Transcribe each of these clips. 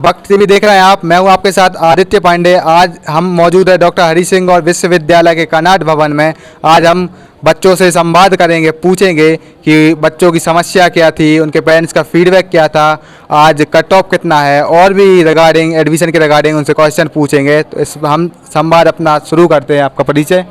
वक्त टीवी देख रहे हैं आप। मैं हूं आपके साथ आदित्य पांडे। आज हम मौजूद है डॉक्टर हरि सिंह और विश्वविद्यालय के कर्नाट भवन में। आज हम बच्चों से संवाद करेंगे, पूछेंगे कि बच्चों की समस्या क्या थी, उनके पेरेंट्स का फीडबैक क्या था, आज कट ऑफ कितना है, और भी रिगार्डिंग एडमिशन के रिगार्डिंग उनसे क्वेश्चन पूछेंगे। तो इस हम संवाद अपना शुरू करते हैं। आपका परिचय?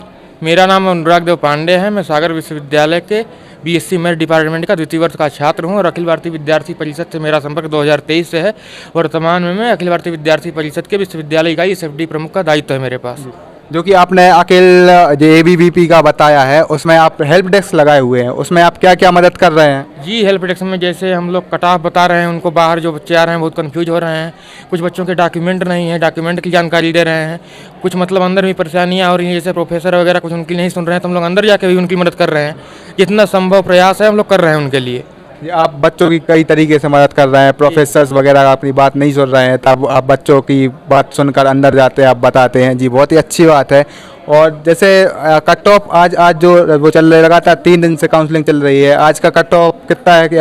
मेरा नाम अनुराग देव पांडे है। मैं सागर विश्वविद्यालय के बीएससी मैथ डिपार्टमेंट का द्वितीय वर्ष का छात्र हूं और अखिल भारतीय विद्यार्थी परिषद से मेरा संपर्क 2023 से है। वर्तमान में मैं अखिल भारतीय विद्यार्थी परिषद के विश्वविद्यालय इकाई एसएफडी प्रमुख का दायित्व है मेरे पास। जो कि आपने अखिल जो एबीवीपी का बताया है, उसमें आप हेल्प डेस्क लगाए हुए हैं, उसमें आप क्या क्या मदद कर रहे हैं? जी, हेल्प डेस्क में जैसे हम लोग कट ऑफ बता रहे हैं, उनको बाहर जो बच्चे आ रहे हैं बहुत कंफ्यूज हो रहे हैं। कुछ बच्चों के डॉक्यूमेंट नहीं है, डॉक्यूमेंट की जानकारी दे रहे हैं। कुछ मतलब अंदर भी परेशानियाँ और जैसे प्रोफेसर वगैरह कुछ उनकी नहीं सुन रहे हैं, तो हम लोग अंदर जाके भी उनकी मदद कर रहे हैं। जितना संभव प्रयास है हम लोग कर रहे हैं उनके लिए। आप बच्चों की कई तरीके से मदद कर रहे हैं। प्रोफेसर्स वगैरह अपनी बात नहीं सुन रहे हैं, तब आप बच्चों की बात सुनकर अंदर जाते हैं, आप बताते हैं। जी, बहुत ही अच्छी बात है। और जैसे कट ऑफ आज जो वो चल रहा, लगातार 3 दिन से काउंसलिंग चल रही है, आज का कट ऑफ कितना है कि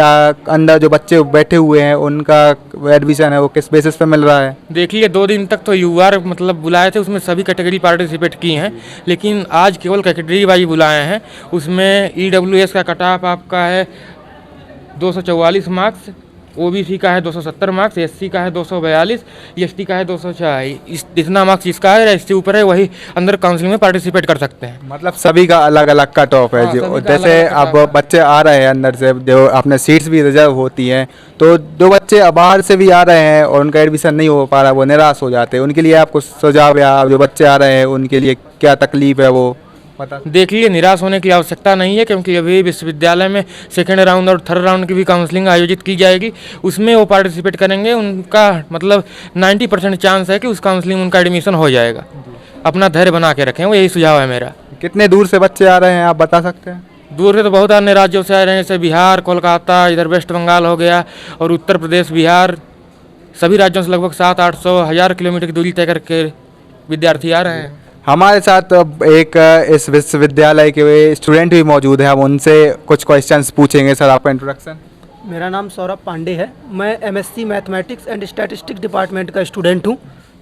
अंदर जो बच्चे बैठे हुए हैं उनका एडमिशन है वो किस बेसिस पे मिल रहा है? देखिए, 2 दिन तक तो यूआर मतलब बुलाए थे, उसमें सभी कैटेगरी पार्टिसिपेट की हैं, लेकिन आज केवल कैटेगरी वाइज बुलाए हैं। उसमें ईडब्ल्यूएस का कट ऑफ आपका है 244 मार्क्स, ओबीसी का है 270 मार्क्स, एससी का है 242, एसटी का है 204। इतना मार्क्स जिसका है, इससे ऊपर है, वही अंदर काउंसलिंग में पार्टिसिपेट कर सकते हैं। मतलब सभी का अलग अलग कट ऑफ है। जो जैसे अब बच्चे आ रहे हैं अंदर से, जो अपने सीट्स भी रिजर्व होती हैं, तो जो बच्चे बाहर से भी आ रहे हैं और उनका एडमिशन नहीं हो पा रहा, वो निराश हो जाते हैं, उनके लिए आपको सुझाव, या जो बच्चे आ रहे हैं उनके लिए क्या तकलीफ है वो पता? देखिए, निराश होने की आवश्यकता नहीं है, क्योंकि अभी विश्वविद्यालय में सेकेंड राउंड और थर्ड राउंड की भी काउंसलिंग आयोजित की जाएगी। उसमें वो पार्टिसिपेट करेंगे, उनका मतलब 90% चांस है कि उस काउंसलिंग में उनका एडमिशन हो जाएगा। अपना धैर्य बना के रखें, वो यही सुझाव है मेरा। कितने दूर से बच्चे आ रहे हैं, आप बता सकते हैं? दूर से तो बहुत अन्य राज्यों से आ रहे हैं, जैसे बिहार, कोलकाता, इधर वेस्ट बंगाल हो गया, और उत्तर प्रदेश, बिहार, सभी राज्यों से लगभग 700-800-1000 किलोमीटर की दूरी तय करके विद्यार्थी आ रहे हैं। हमारे साथ एक इस विश्वविद्यालय के स्टूडेंट भी मौजूद है, हम उनसे कुछ क्वेश्चंस पूछेंगे। सर, आपका इंट्रोडक्शन? मेरा नाम सौरभ पांडे है। मैं MSc mathematics and statistics department का स्टूडेंट हूं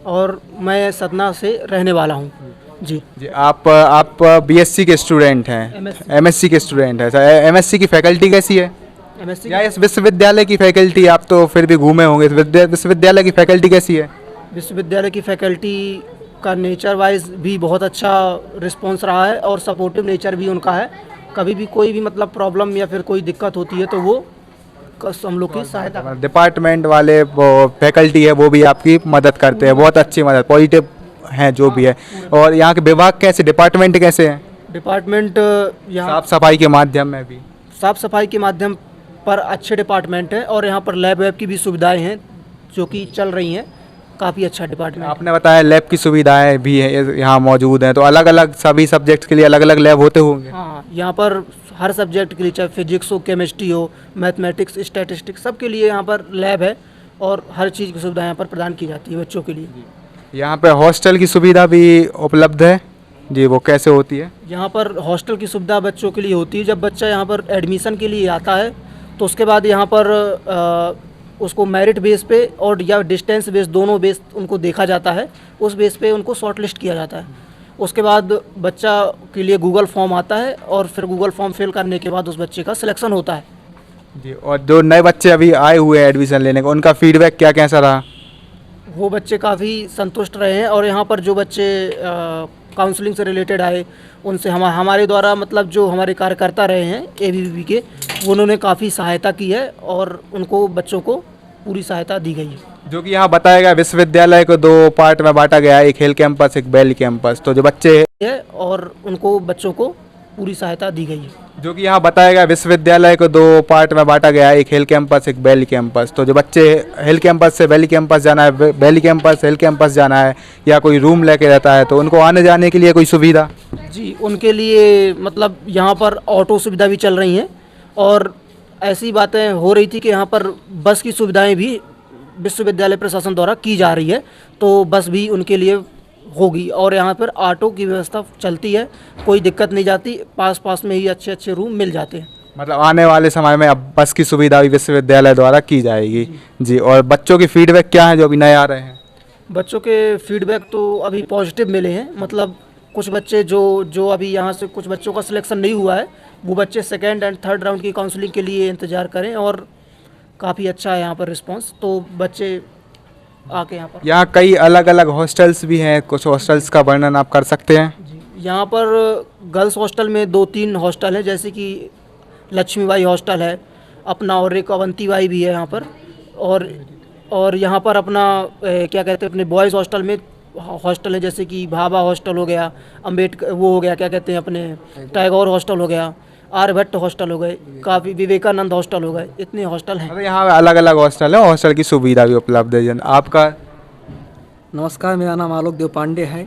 और मैं सतना से रहने वाला हूं। जी, आप बीएससी के स्टूडेंट हैं? एमएससी के स्टूडेंट हैं। सर, एमएससी की फैकल्टी कैसी है? एमएससी या इस विश्वविद्यालय की फैकल्टी, आप तो फिर भी घूमे होंगे, विश्वविद्यालय की फैकल्टी कैसी है? विश्वविद्यालय की फैकल्टी का नेचर वाइज भी बहुत अच्छा रिस्पॉन्स रहा है और सपोर्टिव नेचर भी उनका है। कभी भी कोई भी मतलब प्रॉब्लम या फिर कोई दिक्कत होती है तो वो हम लोग की सहायता। डिपार्टमेंट वाले वो फैकल्टी है वो भी आपकी मदद करते हैं, बहुत अच्छी मदद, पॉजिटिव हैं जो भी है। और यहाँ के विभाग कैसे, डिपार्टमेंट कैसे हैं? डिपार्टमेंट यहाँ साफ सफाई के माध्यम में भी, साफ सफाई के माध्यम पर अच्छे डिपार्टमेंट हैं और यहाँ पर लैब वैब की भी सुविधाएँ हैं जो कि चल रही हैं। काफ़ी अच्छा डिपार्टमेंट। आपने बताया लैब की सुविधाएं भी है यहाँ मौजूद हैं, तो अलग अलग सभी सब्जेक्ट्स के लिए अलग अलग लैब होते होंगे? हाँ, यहाँ पर हर सब्जेक्ट के लिए, चाहे फिजिक्स हो, केमिस्ट्री हो, मैथमेटिक्स, स्टैटिस्टिक्स, सब के लिए यहाँ पर लैब है और हर चीज़ की सुविधा यहाँ पर प्रदान की जाती है बच्चों के लिए। यहाँ पे हॉस्टल की सुविधा भी उपलब्ध है जी, वो कैसे होती है? यहाँ पर हॉस्टल की सुविधा बच्चों के लिए होती है। जब बच्चा यहाँ पर एडमिशन के लिए आता है तो उसके बाद यहाँ पर उसको मेरिट बेस पे और या डिस्टेंस बेस, दोनों बेस उनको देखा जाता है। उस बेस पे उनको शॉर्ट लिस्ट किया जाता है। उसके बाद बच्चा के लिए गूगल फॉर्म आता है और फिर गूगल फॉर्म फिल करने के बाद उस बच्चे का सिलेक्शन होता है जी। और जो नए बच्चे अभी आए हुए हैं एडमिशन लेने का, उनका फीडबैक क्या कैसा रहा? वो बच्चे काफ़ी संतुष्ट रहे हैं और यहाँ पर जो बच्चे काउंसलिंग से रिलेटेड आए उनसे हमारे द्वारा मतलब जो हमारे कार्यकर्ता रहे हैं एबीवीपी के, उन्होंने काफ़ी सहायता की है और उनको बच्चों को पूरी सहायता दी गई है। जो कि यहाँ बताया गया, विश्वविद्यालय को 2 पार्ट में बांटा गया है, एक हिल कैंपस, एक वैली कैंपस। तो जो बच्चे है और उनको बच्चों को पूरी सहायता दी गई है। जो कि यहाँ बताया गया, विश्वविद्यालय को 2 पार्ट में बांटा गया है, एक हिल कैंपस, एक वैली कैंपस। तो जो बच्चे हिल कैंपस से वैली कैंपस जाना है, वैली कैंपस से हिल कैंपस जाना है, या कोई रूम लेके रहता है, तो उनको आने जाने के लिए कोई सुविधा? जी, उनके लिए मतलब यहाँ पर ऑटो सुविधा भी चल रही हैं और ऐसी बातें हो रही थी कि यहाँ पर बस की सुविधाएं भी विश्वविद्यालय प्रशासन द्वारा की जा रही है, तो बस भी उनके लिए होगी और यहाँ पर ऑटो की व्यवस्था चलती है। कोई दिक्कत नहीं जाती, पास पास में ही अच्छे अच्छे रूम मिल जाते हैं। मतलब आने वाले समय में अब बस की सुविधा भी विश्वविद्यालय द्वारा की जाएगी जी। और बच्चों की फीडबैक क्या है जो अभी नए आ रहे हैं? बच्चों के फीडबैक तो अभी पॉजिटिव मिले हैं। मतलब कुछ बच्चे जो अभी यहाँ से कुछ बच्चों का सिलेक्शन नहीं हुआ है, वो बच्चे सेकेंड एंड थर्ड राउंड की काउंसलिंग के लिए इंतज़ार करें, और काफ़ी अच्छा है यहाँ पर रिस्पांस। तो बच्चे आके यहाँ पर यहाँ कई अलग अलग हॉस्टल्स भी हैं, कुछ हॉस्टल्स का वर्णन आप कर सकते हैं? यहाँ पर गर्ल्स हॉस्टल में 2-3 हॉस्टल हैं, जैसे कि लक्ष्मीबाई हॉस्टल है अपना, और एक अवंतीबाई भी है यहाँ पर। और यहाँ पर अपना क्या कहते हैं, अपने बॉयज़ हॉस्टल में हॉस्टल है, जैसे कि भाभा हॉस्टल हो गया, अम्बेडकर वो हो गया, क्या कहते हैं अपने टैगोर हॉस्टल हो गया, आर्यभट्ट हॉस्टल हो गए, काफ़ी विवेकानंद हॉस्टल हो गए, इतने हॉस्टल हैं। मतलब यहाँ अलग अलग हॉस्टल है, हॉस्टल की सुविधा भी उपलब्ध है जन। आपका? नमस्कार, मेरा नाम आलोक देव पांडे है।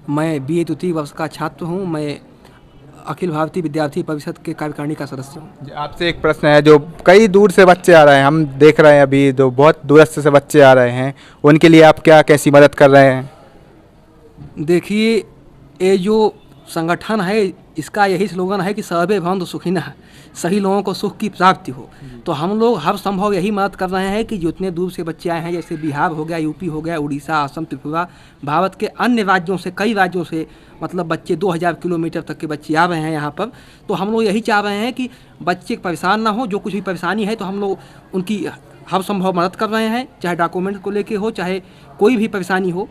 मैं बीए द्वितीय वर्ष का छात्र हूँ। मैं अखिल भारतीय विद्यार्थी परिषद के कार्यकारिणी का सदस्य हूँ। आपसे एक प्रश्न है, जो कई दूर से बच्चे आ रहे हैं, हम देख रहे हैं अभी जो बहुत दूरस्थ से बच्चे आ रहे हैं, उनके लिए आप क्या कैसी मदद कर रहे हैं? देखिए, ये जो संगठन है इसका यही स्लोगन है कि सर्वे भवन्तु सुखिनः, सही लोगों को सुख की प्राप्ति हो। तो हम लोग हर संभव यही मदद कर रहे हैं कि जितने दूर से बच्चे आए हैं, जैसे बिहार हो गया, यूपी हो गया, उड़ीसा, असम, त्रिपुरा, भारत के अन्य राज्यों से, कई राज्यों से मतलब बच्चे 2000 किलोमीटर तक के बच्चे आ रहे हैं यहाँ पर। तो हम लोग यही चाह रहे हैं कि बच्चे परेशान ना हो। जो कुछ भी परेशानी है तो हम लोग उनकी हर संभव मदद कर रहे हैं, चाहे डॉक्यूमेंट को लेके हो, चाहे कोई भी परेशानी हो,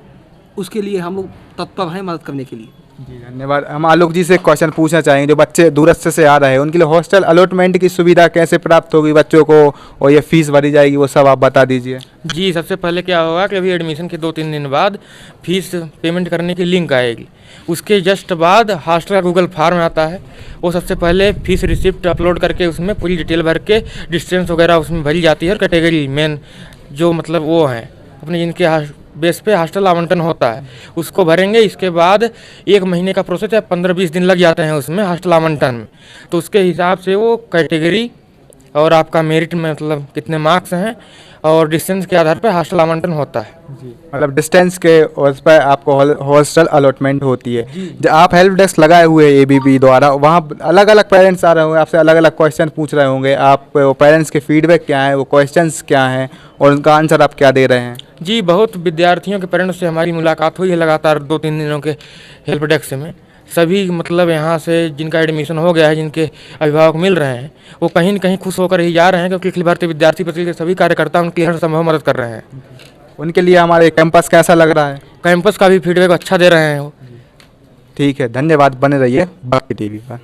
उसके लिए हम लोग तत्पर हैं मदद करने के लिए। जी धन्यवाद। हम आलोक जी से एक क्वेश्चन पूछना चाहेंगे, जो बच्चे दूरस्थ से आ रहे हैं उनके लिए हॉस्टल अलॉटमेंट की सुविधा कैसे प्राप्त होगी बच्चों को, और ये फीस भरी जाएगी, वो सब आप बता दीजिए। जी, सबसे पहले क्या होगा कि अभी एडमिशन के 2-3 दिन बाद फीस पेमेंट करने की लिंक आएगी। उसके जस्ट बाद हॉस्टल का गूगल फॉर्म आता है, वो सबसे पहले फीस रिसिप्ट अपलोड करके उसमें पूरी डिटेल भर के डिस्टेंस वगैरह उसमें भरी जाती है, और कैटेगरी मेन जो मतलब वो हैं अपने जिनके बेस पे हॉस्टल आवंटन होता है उसको भरेंगे। इसके बाद 1 महीने का प्रोसेस है, 15-20 दिन लग जाते हैं उसमें हॉस्टल आवंटन में। तो उसके हिसाब से वो कैटेगरी और आपका मेरिट में मतलब कितने मार्क्स हैं और डिस्टेंस के आधार पर हॉस्टल आवंटन होता है। मतलब डिस्टेंस के उस पर आपको हॉस्टल अलॉटमेंट होती है। जो आप हेल्प डेस्क लगाए हुए हैं ABP द्वारा, वहाँ अलग अलग पेरेंट्स आ रहे होंगे, आपसे अलग अलग क्वेश्चन पूछ रहे होंगे, आप पेरेंट्स के फीडबैक क्या है, वो क्वेश्चंस क्या हैं और उनका आंसर आप क्या दे रहे हैं? जी, बहुत विद्यार्थियों के पेरेंट्स से हमारी मुलाकात हुई है लगातार 2-3 दिनों के हेल्प डेस्क में। सभी मतलब यहाँ से जिनका एडमिशन हो गया है, जिनके अभिभावक मिल रहे हैं, वो कहीं न कहीं खुश होकर ही जा रहे हैं, क्योंकि अखिल भारतीय विद्यार्थी परिषद के सभी कार्यकर्ता उनकी हर संभव मदद कर रहे हैं। उनके लिए हमारे कैंपस कैसा लग रहा है? कैंपस का भी फीडबैक अच्छा दे रहे हैं वो। ठीक है, धन्यवाद। बने रहिए बाकी TV पर।